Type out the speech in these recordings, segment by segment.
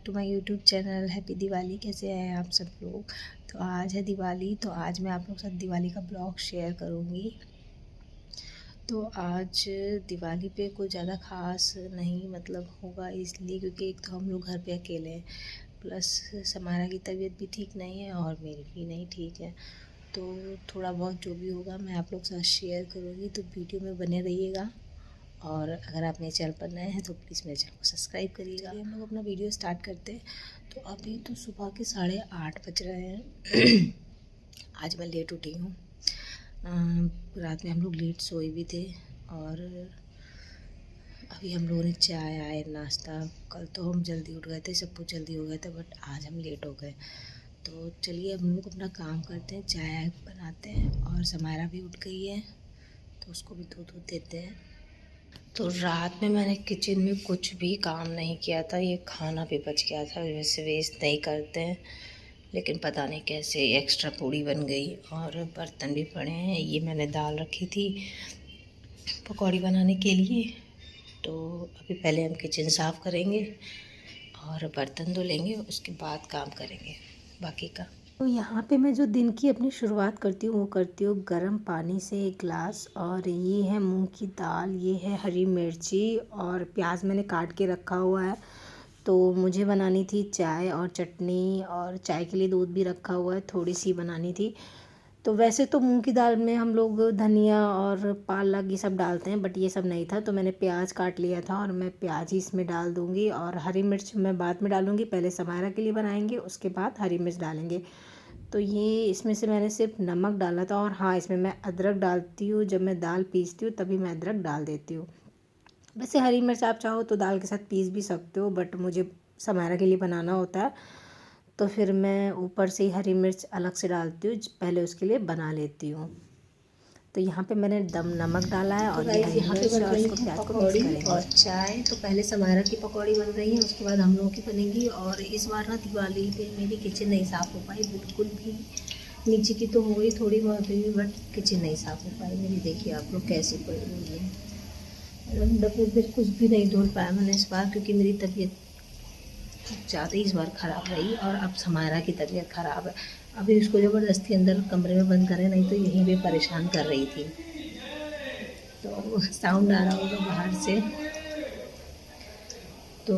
To my YouTube channel. Happy Diwali. कैसे हैं आप सब लोग। तो आज है दिवाली, तो आज मैं आप लोग के साथ दिवाली का ब्लॉग शेयर करूँगी। तो आज दिवाली पे कुछ ज़्यादा ख़ास नहीं होगा, इसलिए क्योंकि एक तो हम लोग घर पे अकेले हैं, प्लस समारा की तबीयत भी ठीक नहीं है और मेरी भी नहीं ठीक है। तो थोड़ा बहुत जो भी होगा मैं आप लोग के साथ शेयर करूँगी, तो वीडियो में बने रहिएगा। और अगर आप मेरे चैनल पर नए हैं तो प्लीज़ मेरे चैनल को सब्सक्राइब करिएगा। हम लोग अपना वीडियो स्टार्ट करते हैं। तो अभी तो सुबह के 8:30 बज रहे हैं। आज मैं लेट उठी हूँ। रात में हम लोग लेट सोए भी थे और अभी हम लोगों ने चाय आए नाश्ता। कल तो हम जल्दी उठ गए थे, सब कुछ जल्दी हो गया था, बट आज हम लेट हो गए। तो चलिए अब हम लोग अपना काम करते हैं, चाय बनाते हैं। और समारा भी उठ गई है तो उसको भी दूध देते हैं। तो रात में मैंने किचन में कुछ भी काम नहीं किया था, ये खाना भी बच गया था। वैसे वेस्ट नहीं करते हैं, लेकिन पता नहीं कैसे एक्स्ट्रा पूड़ी बन गई और बर्तन भी पड़े हैं। ये मैंने दाल रखी थी पकौड़ी बनाने के लिए। तो अभी पहले हम किचन साफ़ करेंगे और बर्तन धो लेंगे, उसके बाद काम करेंगे बाकी का। तो यहाँ पे मैं जो दिन की अपनी शुरुआत करती हूँ वो करती हूँ गर्म पानी से 1 गिलास। और ये है मूंग की दाल, ये है हरी मिर्ची और प्याज मैंने काट के रखा हुआ है। तो मुझे बनानी थी चाय और चटनी, और चाय के लिए दूध भी रखा हुआ है, थोड़ी सी बनानी थी। तो वैसे तो मूंग की दाल में हम लोग धनिया और पालक ये सब डालते हैं, बट ये सब नहीं था, तो मैंने प्याज काट लिया था और मैं प्याज ही इसमें डाल दूँगी। और हरी मिर्च मैं बाद में डालूँगी, पहले समारा के लिए बनाएंगे उसके बाद हरी मिर्च डालेंगे। तो ये इसमें से मैंने सिर्फ नमक डाला था। और हाँ, इसमें मैं अदरक डालती हूँ, जब मैं दाल पीसती हूँ तभी मैं अदरक डाल देती हूँ। वैसे हरी मिर्च आप चाहो तो दाल के साथ पीस भी सकते हो, बट मुझे समारा के लिए बनाना होता है तो फिर मैं ऊपर से ही हरी मिर्च अलग से डालती हूँ, पहले उसके लिए बना लेती हूँ। तो यहाँ पे मैंने दम नमक डाला है। और गाइस यहाँ पे बन रही है पकौड़ी और चाय। तो पहले समारा की पकौड़ी बन रही है, उसके बाद हम लोगों की बनेगी। और इस बार ना दिवाली पे मेरी किचन नहीं साफ़ हो पाई बिल्कुल भी। नीचे की तो हो गई थोड़ी बहुत हुई, बट किचन नहीं साफ़ हो पाई मेरी। देखिए आप लोग कैसी पड़ी हुई है। डब्बे पे कुछ भी नहीं धो पाया मैंने इस बार, क्योंकि मेरी तबीयत ज़्यादा ही इस बार ख़राब रही। और अब समारा की तबीयत ख़राब है। अभी उसको ज़बरदस्ती अंदर कमरे में बंद करें, नहीं तो यहीं पे परेशान कर रही थी। तो साउंड आ रहा होगा बाहर से। तो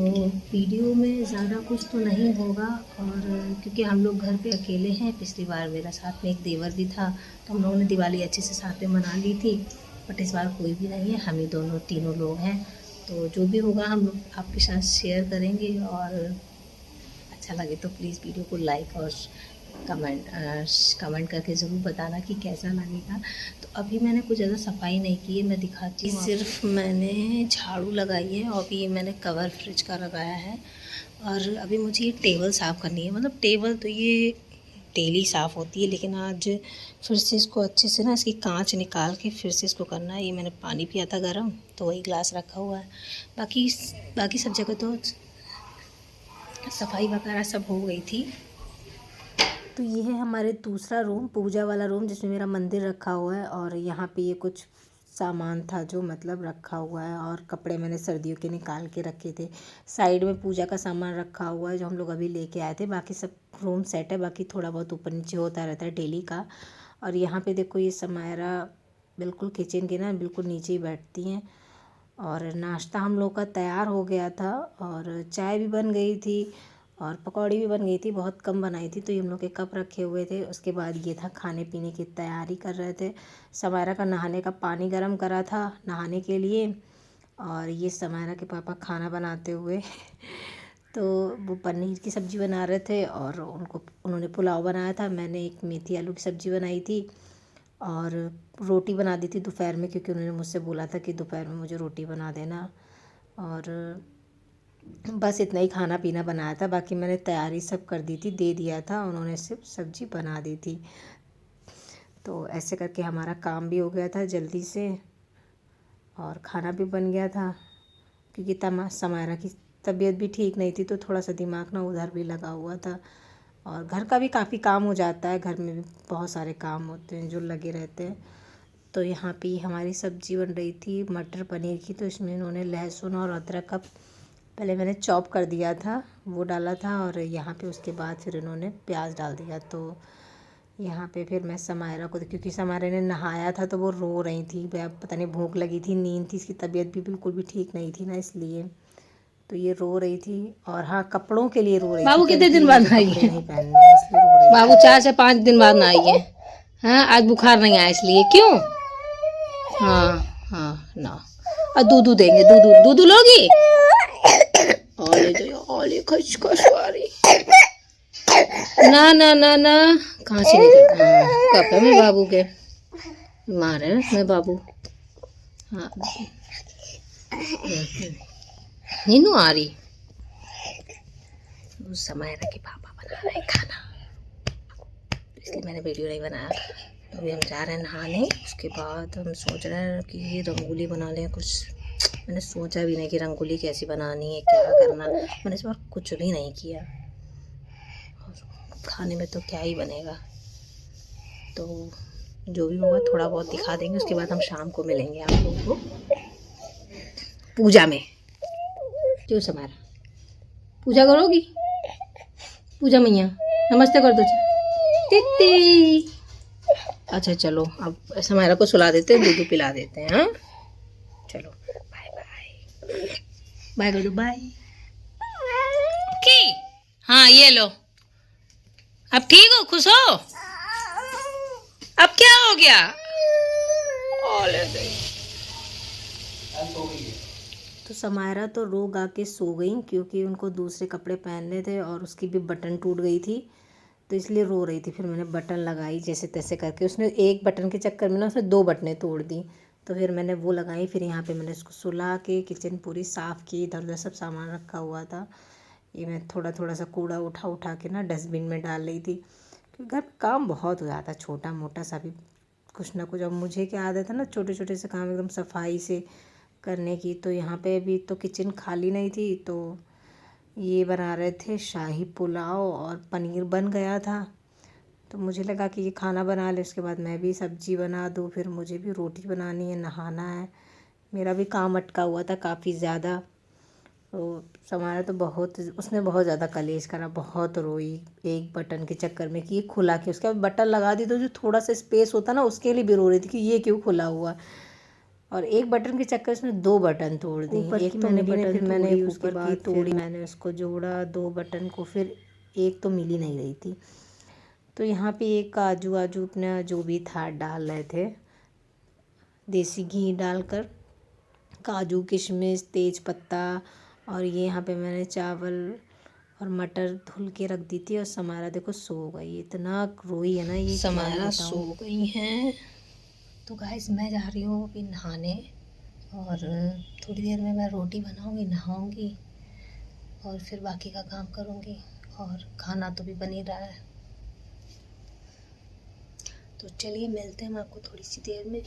वीडियो में ज़्यादा कुछ तो नहीं होगा, और क्योंकि हम लोग घर पे अकेले हैं। पिछली बार मेरा साथ में एक देवर भी था, तो हम लोगों ने दिवाली अच्छे से साथ में मना ली थी। बट इस बार कोई भी नहीं है, हम ही दोनों तीनों लोग हैं। तो जो भी होगा हम लोग आपके साथ शेयर करेंगे। और अच्छा लगे तो प्लीज़ वीडियो को लाइक और कमेंट करके ज़रूर बताना कि कैसा लगेगा। तो अभी मैंने कुछ ज़्यादा सफाई नहीं की है, मैं दिखाती हूँ। सिर्फ मैंने झाड़ू लगाई है और अभी ये मैंने कवर फ्रिज का लगाया है। और अभी मुझे ये टेबल साफ़ करनी है। टेबल तो ये डेली साफ़ होती है, लेकिन आज फिर से इसको अच्छे से ना इसकी कांच निकाल के फिर से इसको करना है। ये मैंने पानी पिया था गर्म, तो वही ग्लास रखा हुआ है। बाकी बाकी सब जगह तो सफाई वगैरह सब हो गई थी। तो ये है हमारे दूसरा रूम, पूजा वाला रूम, जिसमें मेरा मंदिर रखा हुआ है। और यहाँ पे ये कुछ सामान था जो रखा हुआ है, और कपड़े मैंने सर्दियों के निकाल के रखे थे। साइड में पूजा का सामान रखा हुआ है जो हम लोग अभी लेके आए थे। बाकी सब रूम सेट है, बाकी थोड़ा बहुत ऊपर नीचे होता रहता है डेली का। और यहाँ पे देखो ये समायरा बिल्कुल किचन के ना बिल्कुल नीचे ही बैठती हैं। और नाश्ता हम लोग का तैयार हो गया था, और चाय भी बन गई थी और पकौड़ी भी बन गई थी। बहुत कम बनाई थी, तो ये हम लोग के कप रखे हुए थे। उसके बाद ये था खाने पीने की तैयारी कर रहे थे। समायरा का नहाने का पानी गर्म करा था नहाने के लिए, और ये समायरा के पापा खाना बनाते हुए तो वो पनीर की सब्ज़ी बना रहे थे और उन्होंने पुलाव बनाया था। मैंने एक मेथी आलू की सब्ज़ी बनाई थी और रोटी बना दी थी दोपहर में, क्योंकि उन्होंने मुझसे बोला था कि दोपहर में मुझे रोटी बना देना। और बस इतना ही खाना पीना बनाया था, बाकी मैंने तैयारी सब कर दी थी, दे दिया था, उन्होंने सिर्फ सब्ज़ी बना दी थी। तो ऐसे करके हमारा काम भी हो गया था जल्दी से, और खाना भी बन गया था। क्योंकि समायरा की तबीयत भी ठीक नहीं थी, तो थोड़ा सा दिमाग ना उधर भी लगा हुआ था। और घर का भी काफ़ी काम हो जाता है, घर में भी बहुत सारे काम होते हैं जो लगे रहते हैं। तो यहाँ पे हमारी सब्ज़ी बन रही थी मटर पनीर की। तो इसमें इन्होंने लहसुन और अदरक का पहले मैंने चॉप कर दिया था, वो डाला था, और यहाँ पे उसके बाद फिर इन्होंने प्याज डाल दिया। तो यहाँ पे फिर मैं समायरा को, क्योंकि समायरा ने नहाया था तो वो रो रही थी, पता नहीं भूख लगी थी, नींद थी, इसकी तबीयत भी बिल्कुल भी ठीक नहीं थी ना, इसलिए तो ये रो रही थी। और हाँ, कपड़ों के लिए रो रही थी। बाबू कितने दिन बाद नहाई है? नहीं पहनने हैं इसलिए रो रही बाबू 4 से 5 दिन बाद नहाई है। हाँ, आज बुखार नहीं आया इसलिए। क्यों? हाँ हाँ ना। और दूधू देंगे, दूधू लोगी? ओले जो ओले खच वाली। ना ना ना ना, कहाँ से निकल? हाँ, कप है मेरे बाबू के, मारे मेरे बाबू। हाँ, नीनू आ रही। उस समय के पापा बना रहे खाना, इसलिए मैंने वीडियो नहीं बनाया। तो अभी हम जा रहे हैं नहाने, उसके बाद हम सोच रहे हैं कि रंगोली बना लें कुछ। मैंने सोचा भी नहीं कि रंगोली कैसी बनानी है, क्या करना। मैंने इस बार कुछ भी नहीं किया, खाने में तो क्या ही बनेगा। तो जो भी होगा थोड़ा बहुत दिखा देंगे, उसके बाद हम शाम को मिलेंगे आप लोगों को पूजा में। क्यों समारा, पूजा करोगी? पूजा मैया नमस्ते कर दो टिट्टी। अच्छा चलो, अब समारा को सुला देते हैं, दूध पिला देते हैं। हाँ चलो, बाय बाय, बाय कर दो, बाय। ओके, हाँ ये लो। अब ठीक हो, खुश हो? अब क्या हो गया? तो समायरा तो रो गा के सो गई, क्योंकि उनको दूसरे कपड़े पहनने थे और उसकी भी बटन टूट गई थी, तो इसलिए रो रही थी। फिर मैंने बटन लगाई जैसे तैसे करके, उसने एक बटन के चक्कर में ना उसने 2 बटनें तोड़ दी, तो फिर मैंने वो लगाई। फिर यहाँ पे मैंने उसको सुला के किचन पूरी साफ़ की, इधर उधर सब सामान रखा हुआ था। ये मैं थोड़ा थोड़ा सा कूड़ा उठा उठा के ना डस्टबिन में डाल रही थी, क्योंकि घर में काम बहुत हो जाता है, छोटा मोटा सा भी कुछ ना कुछ। अब मुझे क्या आदत है ना छोटे छोटे से काम एकदम सफाई से करने की। तो यहाँ पे अभी तो किचन खाली नहीं थी, तो ये बना रहे थे शाही पुलाव, और पनीर बन गया था। तो मुझे लगा कि ये खाना बना ले, उसके बाद मैं भी सब्ज़ी बना दूँ, फिर मुझे भी रोटी बनानी है, नहाना है, मेरा भी काम अटका हुआ था काफ़ी ज़्यादा। तो समारा तो बहुत, उसने बहुत ज़्यादा कलेश करा, बहुत रोई एक बटन के चक्कर में कि ये खुला के, उसके बाद बटन लगा दी तो जो थोड़ा सा स्पेस होता ना उसके लिए भी रो रही थी कि ये क्यों खुला हुआ। और एक बटन के चक्कर से उसने 2 बटन तोड़ दी। एक तो मिली नहीं, फिर मैंने ऊपर की तोड़ी, मैंने उसको जोड़ा 2 बटन को, फिर एक तो मिल ही नहीं रही थी। तो यहाँ पे एक काजू वाजू अपना जो भी था डाल रहे थे, देसी घी डालकर, काजू किशमिश तेज पत्ता। और ये यहाँ पे मैंने चावल और मटर धुल के रख दी थी। और समारा देखो सो गई, इतना रोई है ना ये, समारा सो गई हैं। तो गाइस मैं जा रही हूँ अभी नहाने, और थोड़ी देर में मैं रोटी बनाऊँगी, नहाऊँगी, और फिर बाकी का काम करूँगी। और खाना तो भी बन ही रहा है, तो चलिए मिलते हैं हम आपको थोड़ी सी देर में।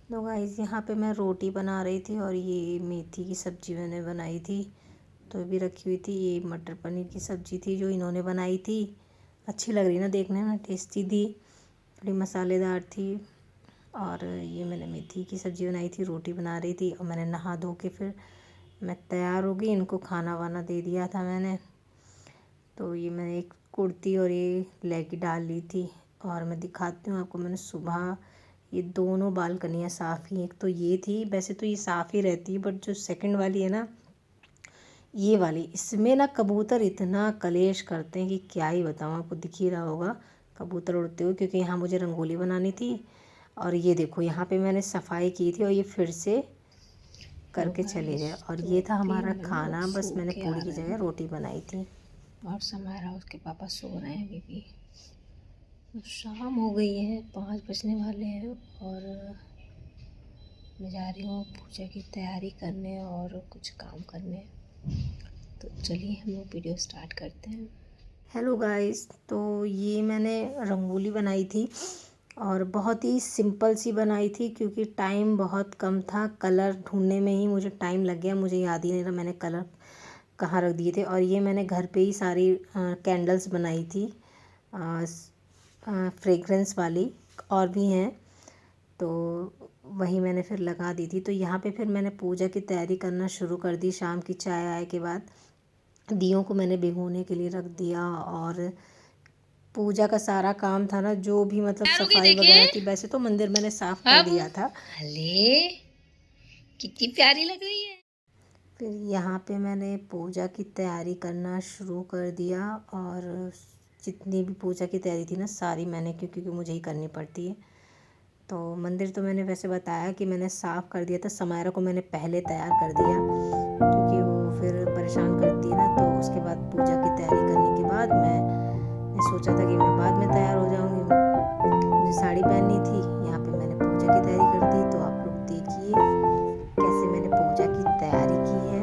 तो गाइस यहाँ पे मैं रोटी बना रही थी, और ये मेथी की सब्ज़ी मैंने बनाई थी, तो भी रखी हुई थी। ये मटर पनीर की सब्ज़ी थी जो इन्होंने बनाई थी, अच्छी लग रही ना देखने में, टेस्टी थी, थोड़ी मसालेदार थी। और ये मैंने मेथी की सब्ज़ी बनाई थी, रोटी बना रही थी, और मैंने नहा धो के फिर मैं तैयार हो गई, इनको खाना वाना दे दिया था मैंने। तो ये मैंने एक कुर्ती और ये लेगी डाल ली थी। और मैं दिखाती हूँ आपको, मैंने सुबह ये दोनों बालकनियाँ साफ़ की। एक तो ये थी, वैसे तो ये साफ़ ही रहती है, बट जो सेकंड वाली है ना, ये वाली, इसमें ना कबूतर इतना कलेश करते हैं कि क्या ही बताऊँ आपको, दिख ही रहा होगा कबूतर उड़ते हुए, क्योंकि यहाँ मुझे रंगोली बनानी थी। और ये देखो यहाँ पे मैंने सफाई की थी, और ये फिर से करके चले गए। और ये था हमारा खाना, बस मैंने पूरी की जगह रोटी बनाई थी। और समारा उसके पापा सो रहे हैं अभी भी। शाम हो गई है, 5 बजने वाले हैं, और मैं जा रही हूँ पूजा की तैयारी करने और कुछ काम करने। तो चलिए हम लोग वीडियो स्टार्ट करते हैं। हेलो गाइस, तो ये मैंने रंगोली बनाई थी, और बहुत ही सिंपल सी बनाई थी, क्योंकि टाइम बहुत कम था। कलर ढूंढने में ही मुझे टाइम लग गया, मुझे याद ही नहीं रहा मैंने कलर कहाँ रख दिए थे। और ये मैंने घर पे ही सारी कैंडल्स बनाई थी, फ्रेगरेंस वाली, और भी हैं। तो वही मैंने फिर लगा दी थी। तो यहाँ पे फिर मैंने पूजा की तैयारी करना शुरू कर दी। शाम की चाय आए के बाद दियों को मैंने भिगोने के लिए रख दिया, और पूजा का सारा काम था ना, जो भी मतलब सफाई वगैरह थी। वैसे तो मंदिर मैंने साफ कर दिया था। अले कितनी प्यारी लग रही है। फिर यहाँ पे मैंने पूजा की तैयारी करना शुरू कर दिया, और जितनी भी पूजा की तैयारी थी ना सारी मैंने, क्योंकि मुझे ही करनी पड़ती है। तो मंदिर तो मैंने वैसे बताया कि मैंने साफ़ कर दिया था। समायरा को मैंने पहले तैयार कर दिया, क्योंकि वो फिर परेशान करती है ना। तो उसके बाद पूजा की तैयारी करने के बाद मैंने सोचा था कि मैं बाद में तैयार हो जाऊँगी। मुझे साड़ी पहननी थी। यहाँ पे मैंने पूजा की तैयारी कर दी। तो आप लोग देखिए कैसे मैंने पूजा की तैयारी की है।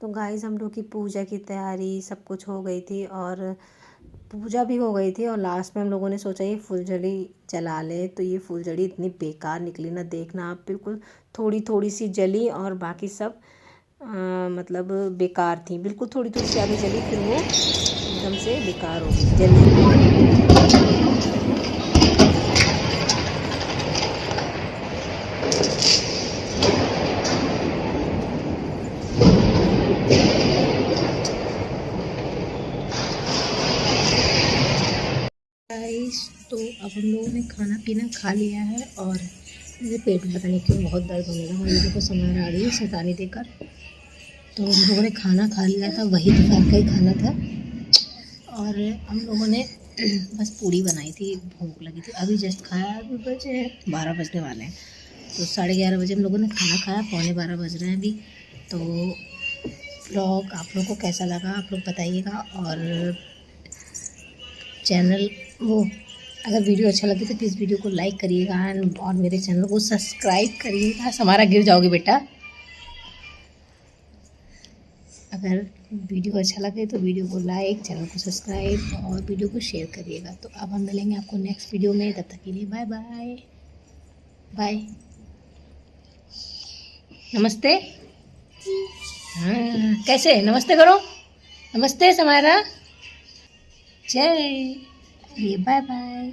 तो गाइस हम लोग की पूजा की तैयारी सब कुछ हो गई थी और पूजा भी हो गई थी और लास्ट में हम लोगों ने सोचा ये फुलझड़ी जला ले। तो ये फुलझड़ी इतनी बेकार निकली ना, देखना आप, बिल्कुल थोड़ी थोड़ी सी जली और बाकी सब मतलब बेकार थी। बिल्कुल थोड़ी थोड़ी ज़्यादा जली, फिर वो एकदम से बेकार हो गई, जली। गाइस तो अब हम लोगों ने खाना पीना खा लिया है और मेरे पेट में पता नहीं क्यों बहुत दर्द होने लगा। मम्मी को समझ आ रही है शैतानी देकर। तो हम लोगों ने खाना खा लिया था, वही दोपहर का ही खाना था और हम लोगों ने बस पूड़ी बनाई थी, भूख लगी थी। अभी जस्ट खाया, अभी बजे 12 बजने वाले हैं। तो 11:30 बजे हम लोगों ने खाना खाया, 11:15 बज रहे हैं अभी। तो व्लॉग आप लोगों को कैसा लगा आप लोग बताइएगा और चैनल वो अगर वीडियो अच्छा लगे तो प्लीज़ वीडियो को लाइक करिएगा और मेरे चैनल को सब्सक्राइब करिएगा। हमारा गिर जाओगे बेटा। अगर वीडियो अच्छा लगे तो वीडियो को लाइक, चैनल को सब्सक्राइब और वीडियो को शेयर करिएगा। तो अब हम मिलेंगे आपको नेक्स्ट वीडियो में, तब तक के लिए बाय बाय बाय। नमस्ते। हाँ कैसे नमस्ते करो, नमस्ते समारा, जय, बाय बाय।